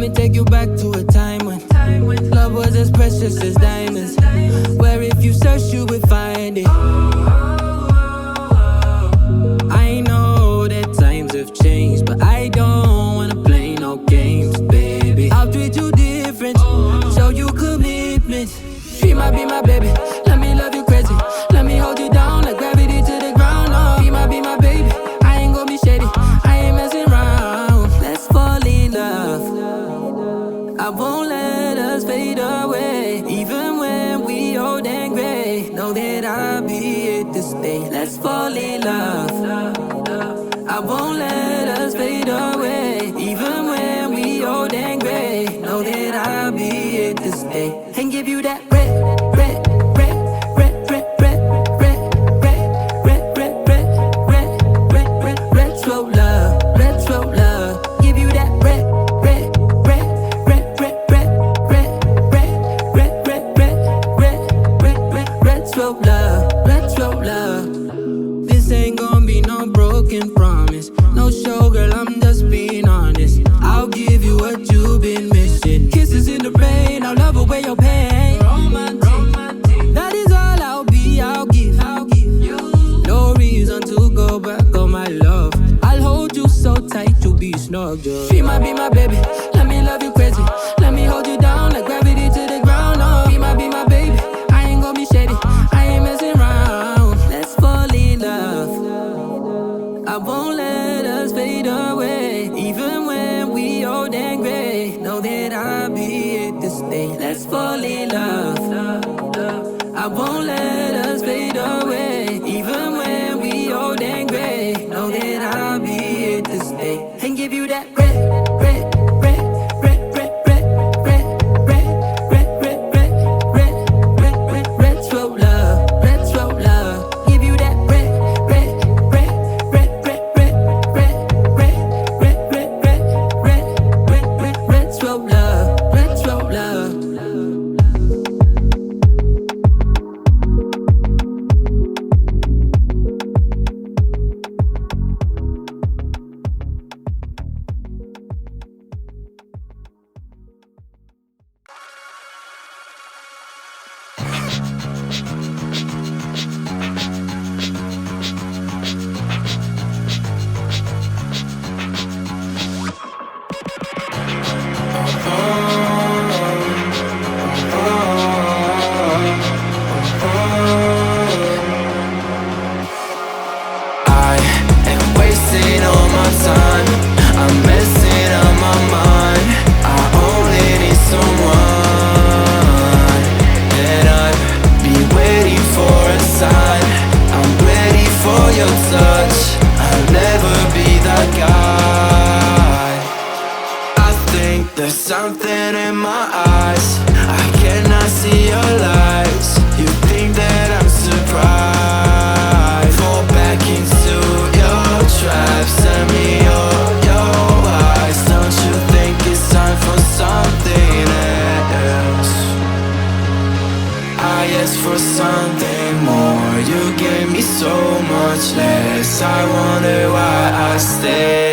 me take you back to a time when love was as precious as diamonds, where if you search you would find it. I know that times have changed, but I don't wanna play no games, baby. I'll treat you different, show you commitment. She might be my baby, let me love you crazy. Let me hold you down like gravity to the ground. Oh, be my baby, I ain't gonna be shady, I ain't messing around. Let's fall in love, I won't let us fade away. Even when we old and gray, know that I'll be here to stay. Let's fall in love, I won't let us fade away. Even when we old and gray, know that I'll be here to stay. And give you that red, red, red, red, red, red, red, red, red, red, red, red, red, red, retro love, retro love. Give you that red, red, red, red, red, red, red, red, red, red, red, red, red, retro love, retro love. This ain't gonna be no broken promise, no show, girl, I'm just being honest. I'll give you what you've been missing. Kisses in the rain, I'll love away your pain. Romantic, that is all I'll be, I'll give you. No reason to go back on my love. I'll hold you so tight, you'll be snug, yeah. She might be my baby, let me love you crazy. Let me hold you down like gravity to the ground. Oh, be my baby, I ain't gonna be shady, I ain't messing around. Let's fall in love, I won't let us fade away. Even when we old and gray, know that I'll be here to stay. Let's fall in love, I won't let us fade away. Even when we old and gray, know that I'll be here to stay. And give you that red, red, red, red, red, red, red, red, red, red, red, red, red, red, retro love, retro love. Give you that red, red, red, red, red, red, red, red, red, red, red, red, red, red, retro love, retro love. There's something in my eyes, I cannot see your lies. You think that I'm surprised? Fall back into your trap, send me your eyes. Don't you think it's time for something else? I asked for something more, you gave me so much less. I wonder why I stay.